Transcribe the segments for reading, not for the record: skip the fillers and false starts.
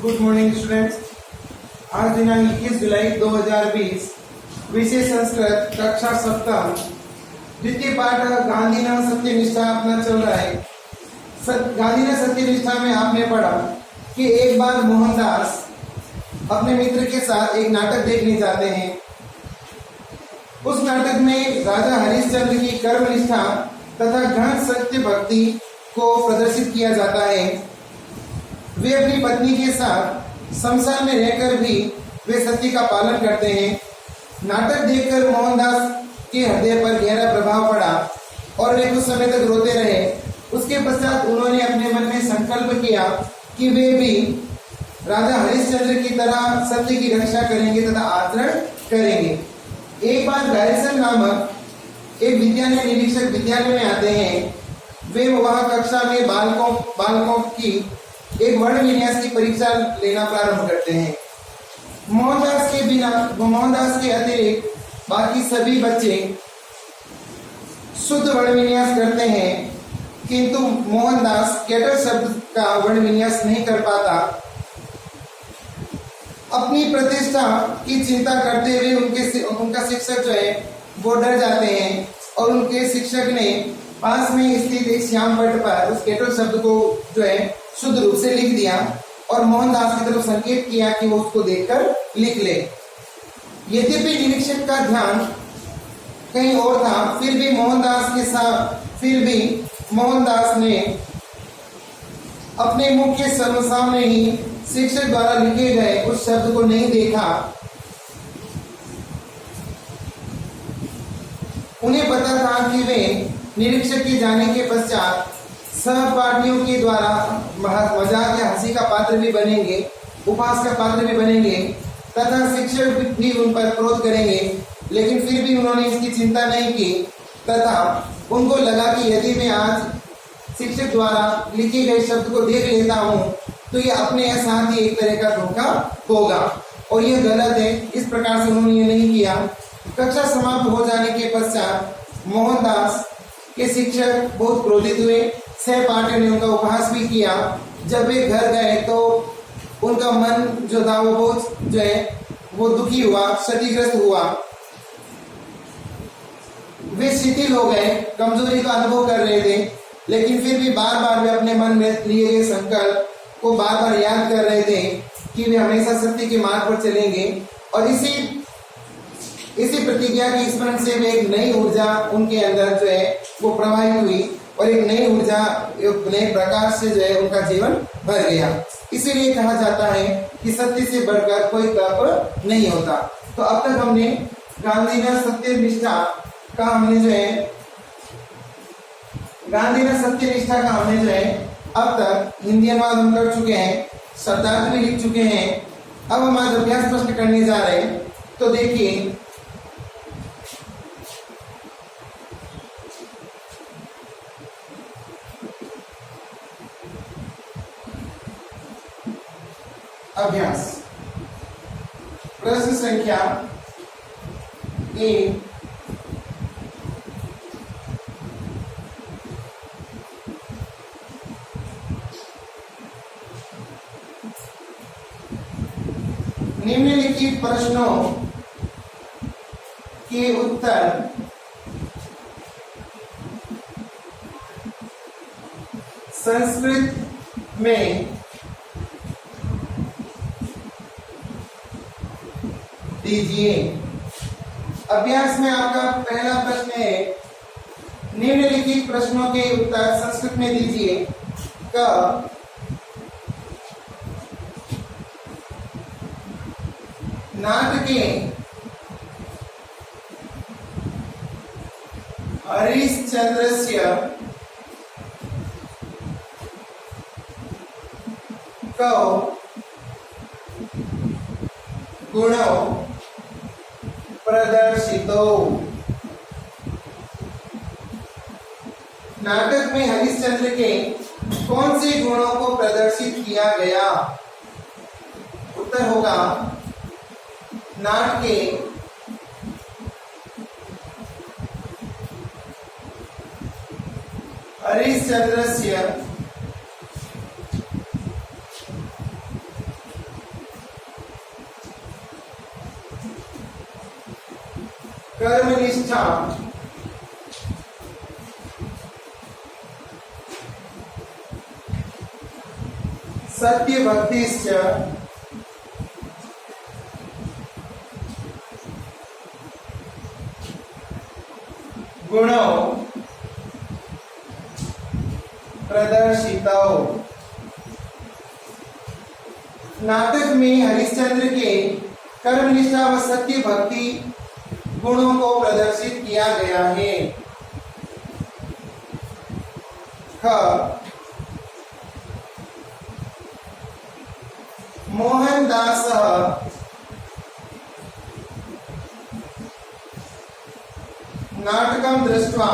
Good morning students. आज दिनांक 21 जुलाई 2020, विषय संस्कृत, कक्षा सप्तम, द्वितीय पाठ गांधी न सत्यनिष्ठा अपना चल रहा है। गांधी न सत्यनिष्ठा में आपने पढ़ा कि एक बार मोहनदास अपने मित्र के साथ एक नाटक देखने जाते हैं। उस नाटक में राजा हरिश्चंद्र की कर्मनिष्ठा तथा घन सत्य भक्ति को प्रदर्शित किया जाता है। वे अपनी पत्नी के साथ संसार में रहकर भी वे सत्य का पालन करते हैं। नाटक देखकर मोहनदास के हृदय पर गहरा प्रभाव पड़ा और वे कुछ समय तक रोते रहे। उसके पश्चात उन्होंने अपने मन में संकल्प किया कि वे भी राजा हरिश्चंद्र की तरह सत्य की रक्षा करेंगे तथा आचरण करेंगे। एक बार गायसन नामक एक विद्यालय निरीक्षक विद्यालय में आते हैं। वे वहां कक्षा में बालकों की एक वर्ण विन्यास की परीक्षा लेना प्रारंभ करते हैं। मोहनदास के अतिरिक्त बाकी सभी बच्चे शुद्ध वर्ण विन्यास करते हैं, किंतु मोहनदास कैटर शब्द का वर्ण विन्यास नहीं कर पाता। अपनी प्रतिष्ठा की चिंता करते हुए उनका शिक्षक जो है वो डर जाते हैं और उनके शिक्षक ने पास में स्थित एक श्याम पट पर उस कैटर शब्द को जो है शुद्ध रूप से लिख दिया और मोहनदास की तरफ संकेत किया कि वो उसको देखकर लिख ले। यद्यपि निरीक्षक का ध्यान कहीं और था, फिर भी मोहनदास ने अपने मुख के सामने ही शिक्षक द्वारा लिखे गए उस शब्द को नहीं देखा। उन्हें पता था कि वे निरीक्षक के जाने के पश्चात सहपाठियों के द्वारा मजाक या हंसी का पात्र भी बनेंगे, उपहास का पात्र भी बनेंगे तथा शिक्षक भी उन पर क्रोध करेंगे। लेकिन फिर भी उन्होंने इसकी चिंता नहीं की तथा उनको लगा कि यदि मैं आज शिक्षक द्वारा लिखे गए शब्द को देख लेता हूँ तो ये अपने साथ ही एक तरह का धोखा होगा और ये गलत है। इस प्रकार से उन्होंने ये नहीं किया। कक्षा समाप्त हो जाने के पश्चात मोहनदास के शिक्षक बहुत क्रोधित हुए। सहपाठियों ने उनका उपहास भी किया। जब वे घर गए तो उनका मन जो था वो बहुत जो है वो दुखी हुआ, क्षतिग्रस्त हुआ। वे शिथिल हो गए, कमजोरी का अनुभव कर रहे थे, लेकिन फिर भी बार बार वे अपने मन में लिए गए संकल्प को बार बार याद कर रहे थे कि वे हमेशा सत्य के मार्ग पर चलेंगे। और इसी प्रतिज्ञा की स्मरण से वे एक नई ऊर्जा उनके अंदर जो है वो प्रवाहित हुई और एक नई ऊर्जा, एक नए प्रकाश से जो है उनका जीवन भर गया। इसीलिए कहा जाता है कि सत्य से बढ़कर कोई तप नहीं होता। तो अब तक हमने गांधी न सत्यनिष्ठा का हमने जो है अब तक हिंदी अनुवाद हम कर चुके हैं, शब्दार्थ भी लिख चुके हैं। अब हम आज अभ्यास प्रश्न करने जा रहे हैं। तो देखिए, अभ्यास प्रश्न संख्या 1, निम्नलिखित प्रश्नों के उत्तर संस्कृत में दीजिए। अभ्यास में आपका पहला प्रश्न है, निम्नलिखित प्रश्नों के उत्तर संस्कृत में दीजिए। क नाटके हरिश्चंद्रस्य कौ गुणों प्रदर्शितो। नाटक में हरिश्चंद्र के कौन से गुणों को प्रदर्शित किया गया? उत्तर होगा नाटके हरिश्चंद्रस्य कर्मनिष्ठा सत्यभक्तिश्च गुणों प्रदर्शितौ। नाटक में हरिश्चंद्र के कर्मनिष्ठा व सत्य भक्ति गुणों को प्रदर्शित किया गया है। ख मोहनदास नाटकं दृष्ट्वा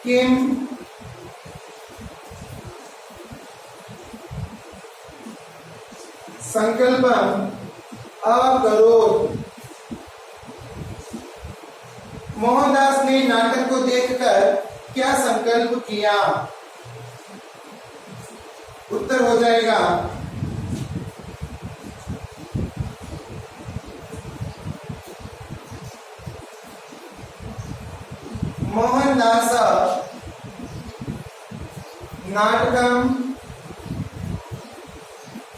किं संकल्पम् अकरोत्। मोहनदास ने नाटक को देखकर क्या संकल्प किया? उत्तर हो जाएगा मोहनदास नाटकं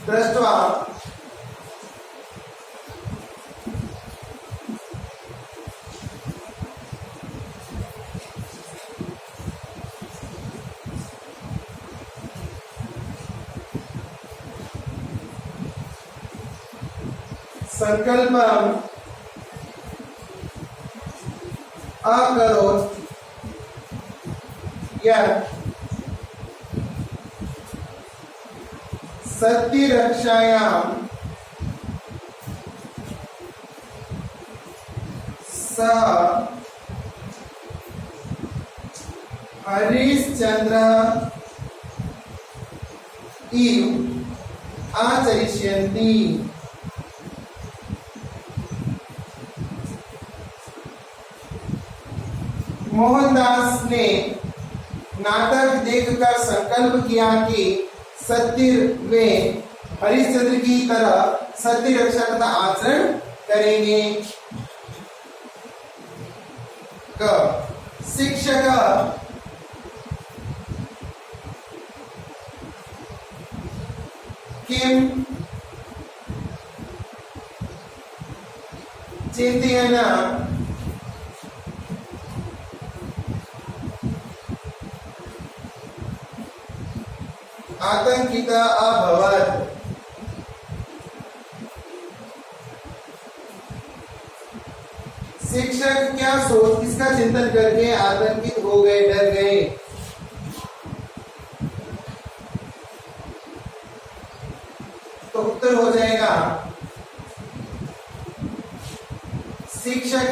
दृष्ट्वा संकल्पम् अकरोत् यत् सत्यरक्षायां सः हरिश्चन्द्रः इव आचरिष्यन्ति। मोहनदास ने नाटक देखकर संकल्प किया कि सत्य वे हरिश्चंद्र की तरह सत्य रक्षा का आचरण करेंगे। क शिक्षक किम चिंतयन् आतंकिता अभवत्। शिक्षक क्या सोच इसका चिंतन करके आतंकित हो गए, डर गए। तो उत्तर हो जाएगा शिक्षक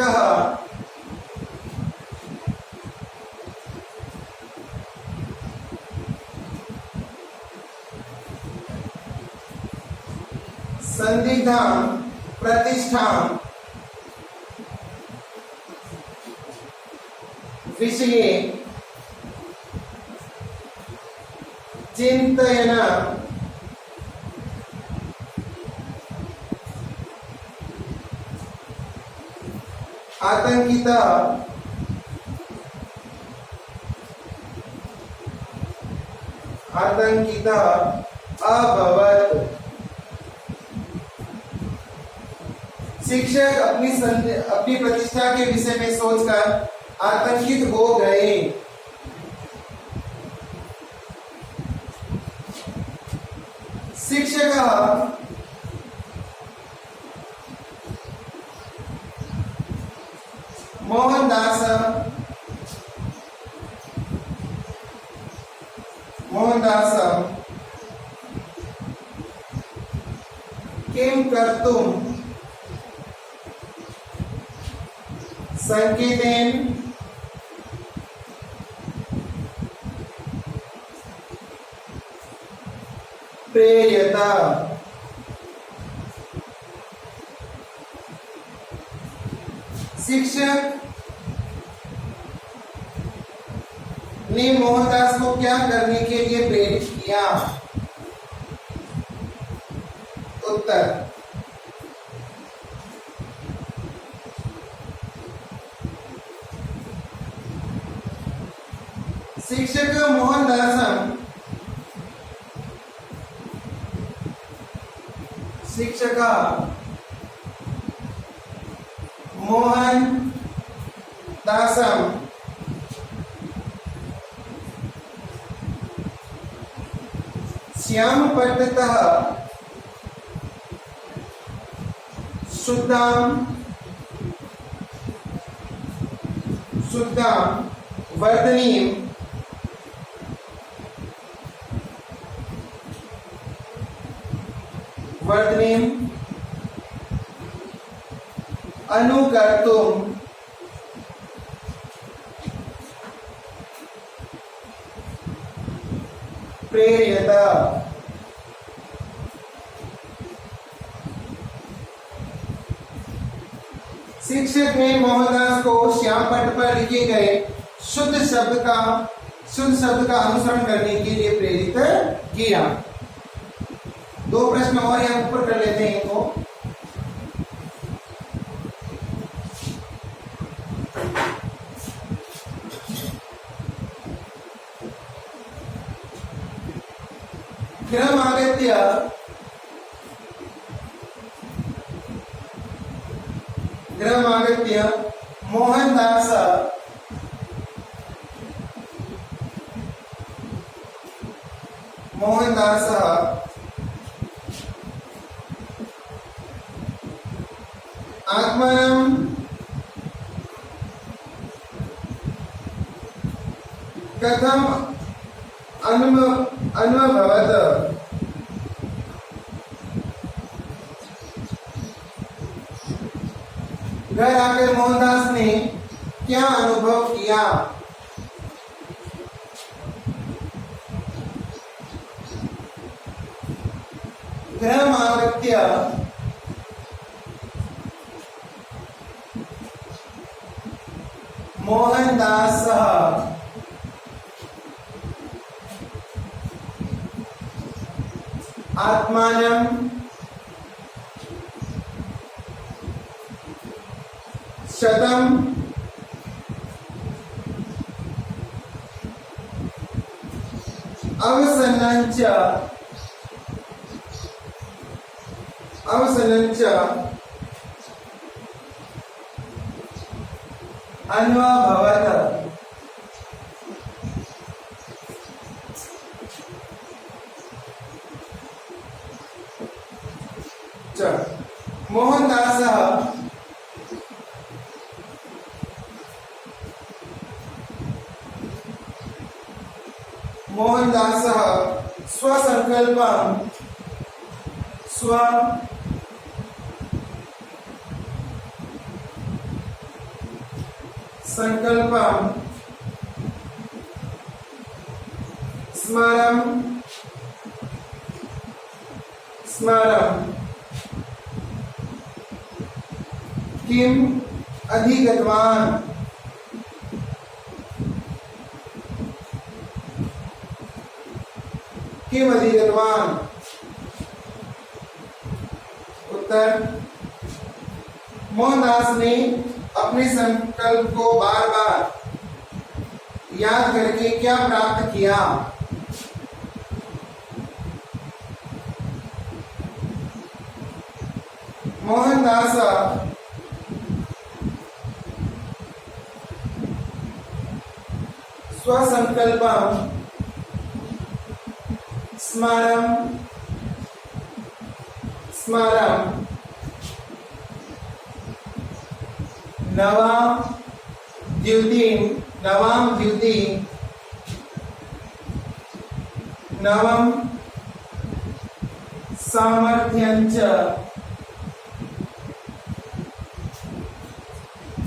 संदिग्धां प्रतिष्ठां विषये चिन्तयन् आतंकित अभवत्। शिक्षक अपनी प्रतिष्ठा के विषय में सोचकर आतंकित हो गए। शिक्षक मोहनदास किं कर्तुं संकेतेन प्रेरयत। शिक्षक ने मोहनदास को क्या करने के लिए प्रेरित किया? उत्तर शिक्षक मोहनदासम शिक्षक मोहन दासम श्याम पट्टतः शुद्धाम शुद्धाम वर्धनीम वर्धनीम अनुकर्तुम प्रेरयत। शिक्षक ने मोहनदास को श्याम पट्ट पर लिखे गए शुद्ध शब्द का अनुसरण करने के लिए प्रेरित किया। दो प्रश्न और यहां ऊपर कर लेते हैं इनको। ग्रहमागत्य मोहनदास आत्मानं कथम अनुभवत। घर आकर मोहनदास ने क्या अनुभव किया। ग्रहमागत्य मोहनदास आत्मानं शतम अवसन्नञ्च अन्वभवत। मोहनदास स्वसंकल्पं स्मरं किम अधिगतवान्। किम अधिगतवान्। उत्तर मोहनदास ने अपने संकल्प को बार बार याद करके क्या प्राप्त किया। मोहनदास स्वसंकल्पं स्मरं नवां द्युतिं नवं सामर्थ्यञ्च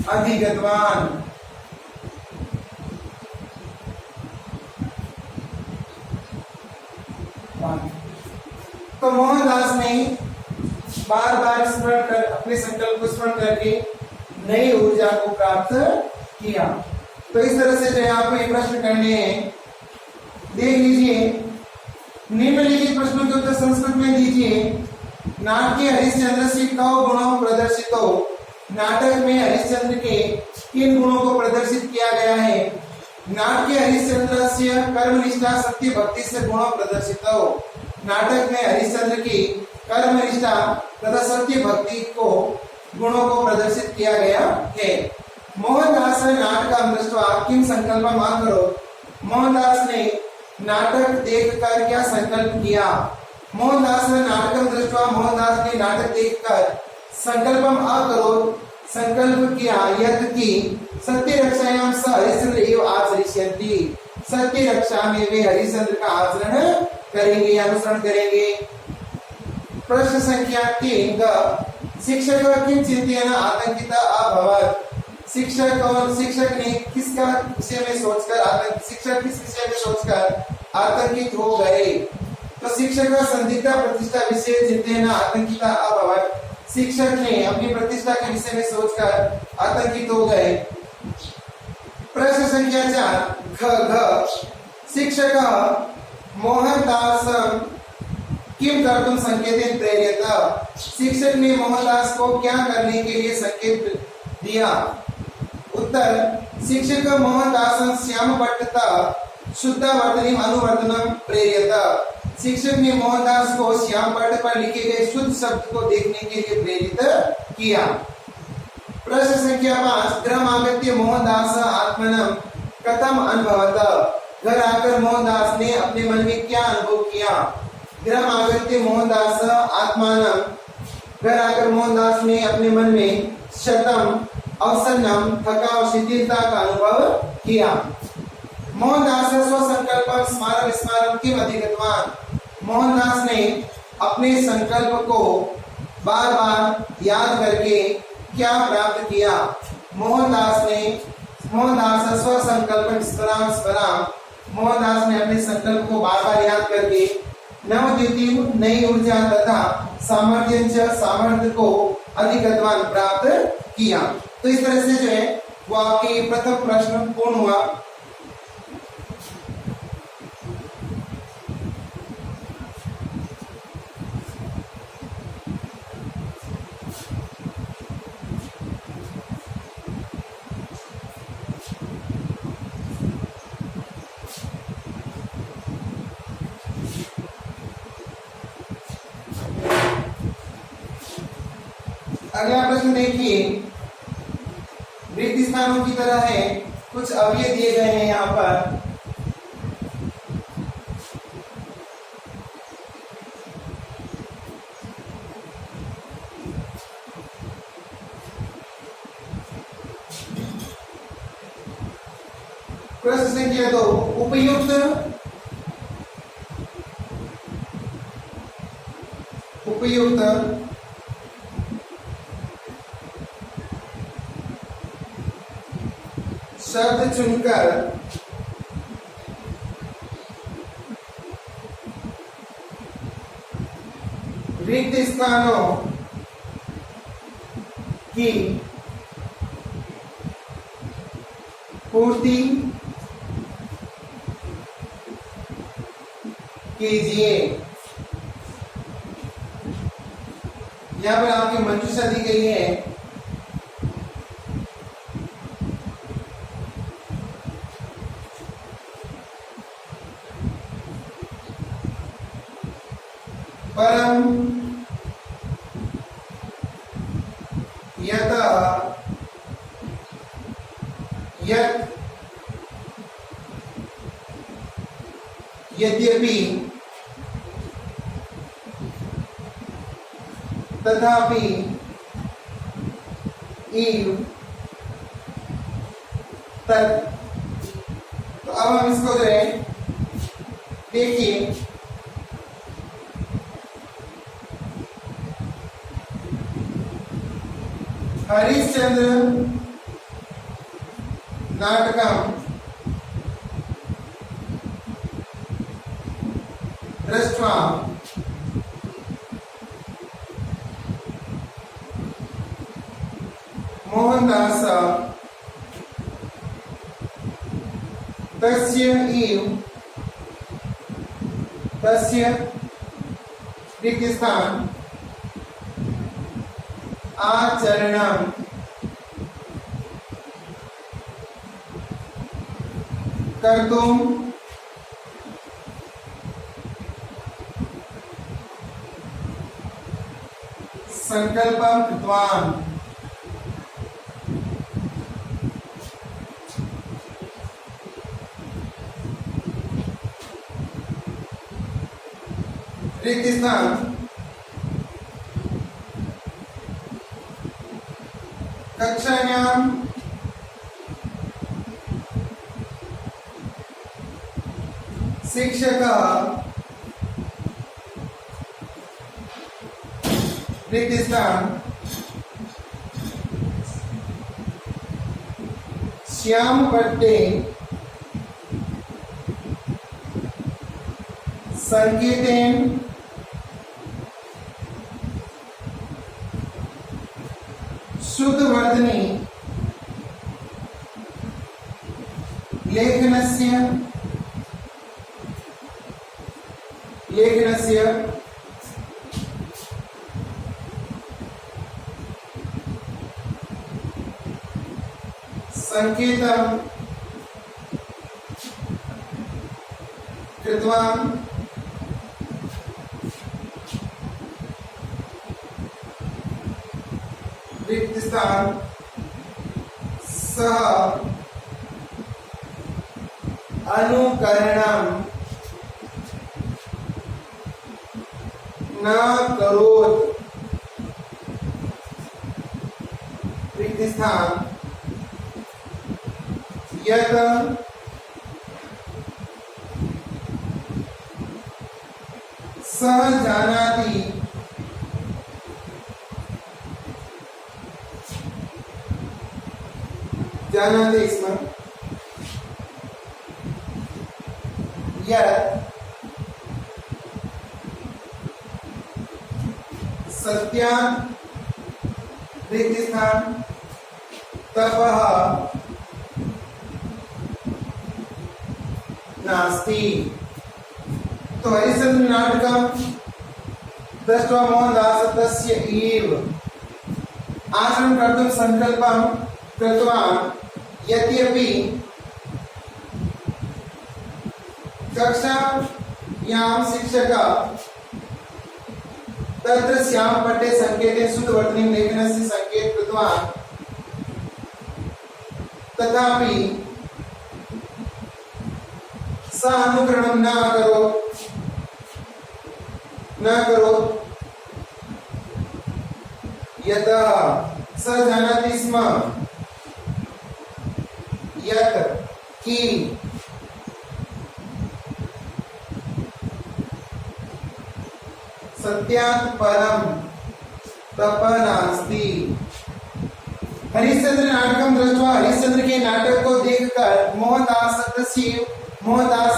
अधिगतवान्। तो मोहनदास ने बार बार स्मरण कर अपने संकल्प को स्मरण करके नई ऊर्जा को प्राप्त किया। तो इस तरह से जो है आपको ये प्रश्न करने हैं। देख लीजिए, निम्नलिखित प्रश्नों के उत्तर संस्कृत में दीजिए। नाट्य हरिश्चंद्र से कौ गुणों प्रदर्शितो, नाटक में हरिश्चंद्र के किन गुणों को प्रदर्शित किया गया है? नाट्य हरिश्चंद्र से कर्मनिष्ठा सत्य भक्ति से गुणों प्रदर्शितो, नाटक में हरिश्चंद्र की कर्मनिष्ठा तथा सत्य भक्ति को गुणों को प्रदर्शित किया गया है। मोहनदास नाटकम दृष्ट्वा किम संकल्पम आकरोत्, मोहनदास ने नाटक देखकर क्या संकल्प किया? मोहनदास नाटकम दृष्ट्वा, मोहनदास ने नाटक देखकर संकल्पम अकरोत्, संकल्प किया यत् कि सत्य रक्षायां स हरिश्चंद्र एव आचरिष्यन्ति, सत्य रक्षा में वे हरिश्चंद्र का आचरण करेंगे, अनुसरण करेंगे। प्रश्न संख्या 3 शिक्षक किम चिंतयेन आतंकिता अभवत्, शिक्षक ने किसका विषय में सोचकर शिक्षक किस विषय में सोचकर आतंकित हो गए? तो शिक्षक का संदिग्ध प्रतिष्ठा विषय चिंतयेन आतंकिता अभवत्, शिक्षक ने अपनी प्रतिष्ठा के विषय में सोचकर आतंकित हो गए। प्रश्न संख्या 4 शिक्षक मोहनदास किम कर्तुम संकेतेन प्रेरयत, शिक्षक ने मोहनदास को क्या करने के लिए संकेत दिया? उत्तर, शिक्षक मोहनदास श्यामपट्टता शुद्ध वर्तनीम अनुवर्तनम प्रेरयत, शिक्षक ने मोहनदास को श्यामपट्ट पर लिखे गए शुद्ध शब्द को देखने के लिए प्रेरित किया। प्रश्न संख्या 5 गृह आगत्य मोहनदास आत्मनम कथम अनुभवत, घर आकर मोहनदास ने अपने मन में क्या अनुभव किया? गृह आगत्य मोहनदास आत्मानम, घर आकर मोहनदास ने अपने मन में शतम अवसन्नम थका और शिथिलता का अनुभव किया। मोहनदास स्वसंकल्पम स्मारक स्मारक किम अधिगतवान, मोहनदास ने अपने संकल्प को बार बार याद करके क्या प्राप्त किया? मोहनदास स्वसंकल्पम स्मराम स्मराम, मोहनदास ने अपने संकल्प को बार बार याद करके नवद्वितीय नई ऊर्जा तथा सामर्थ्य को अधिगतवान प्राप्त किया। तो इस तरह से जो है वो आपकी प्रथम प्रश्न पूर्ण हुआ। अगला प्रश्न देखिए, रिक्त स्थानों की तरह है, कुछ अवयव दिए गए हैं यहाँ पर। प्रश्न संख्या 2 उपयुक्त शब्द चुनकर रिक्त स्थानों की पूर्ति कीजिए। यहाँ पर आपकी मंजूषा दी गई है। परम यत यद्यपि तथापि इव तत्। तो अब हम इसको जो है देखिए, हरिश्चंद्र नाटकम दृष्ट्वा मोहनदास तस्य रिक्त स्थान आचरणम कर्तुम संकल्पं कृतवान्। रिक्त स्थान कक्षायां शिक्षकः रिक्त स्थान श्यामपट्टे संकेतेन शुद्धवर्धनी लेखनस्य संकेतं कृतवान्। रिक्त स्थान सह अनुकरणं न करोत्। रिक्त स्थान यत् सः जानाति स्म यत् सत्यात् रिक्त स्थान तपः नास्ति। तो हरिश्चंद्र नाटकं दृष्ट्वा मोहनदास तस्य एव आचरणं कर्तुं संकल्पं कृतवान्। यद्यपि कक्षायां शिक्षकः तत्र श्यामपट्टे संकेते शुद्धवर्धनीं लेखनस्य संकेत कृतवान्, तथापि स अनुकरणं न करो यतः स जानाति स्म यत् कि सत्यात् परं तपः नास्ति। हरिश्चंद्र नाटकम दृष्ट्वा हरिश्चंद्र के नाटक को देखकर मोहनदास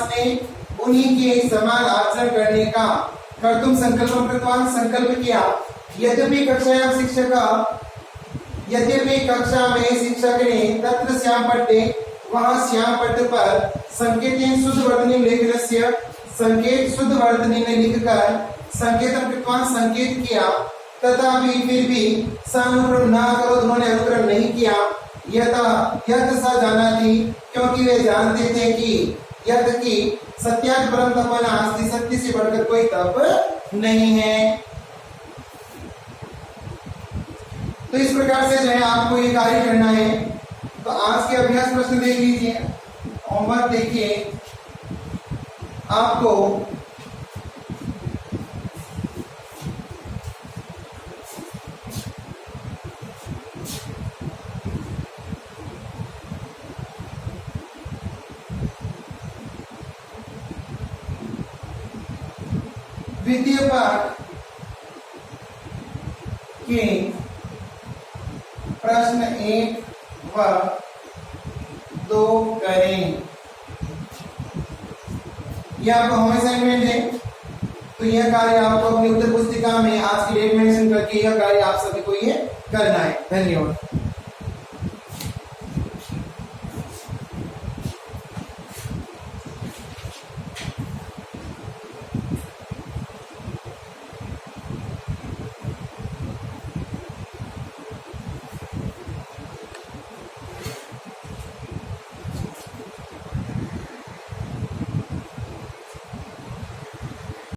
ने उन्हीं के समान आचरण करने का कर्तुम संकल्पं कृतवान् संकल्प किया। यद्यपि कक्षा में शिक्षक ने तत्र श्यामपट्टे वहां श्यामपट्ट पर संकेतेन शुद्धवर्धनीं लेखनस्य संकेत शुद्धवर्धनी में लिखकर संकेतन कृतवान् संकेत किया, तथापि फिर भी अनुकरण न करो, उन्होंने अनुकरण नहीं किया। यत स जानाति क्योंकि वे जानते थे कि यत कि सत्यात् परं तपः नास्ति, सत्य से बढ़कर कोई तप नहीं है। तो इस प्रकार से जो है आपको ये कार्य करना है। तो आज के अभ्यास प्रश्न देख लीजिए, होमवर्क देखिए। आपको द्वितीय पाठ के प्रश्न 1 व 2 करें। यह आपको होम असाइनमेंट है। तो यह कार्य आपको अपनी उत्तर पुस्तिका में आज की डेट मेंशन करके यह कार्य आप सभी को ये करना है। धन्यवाद।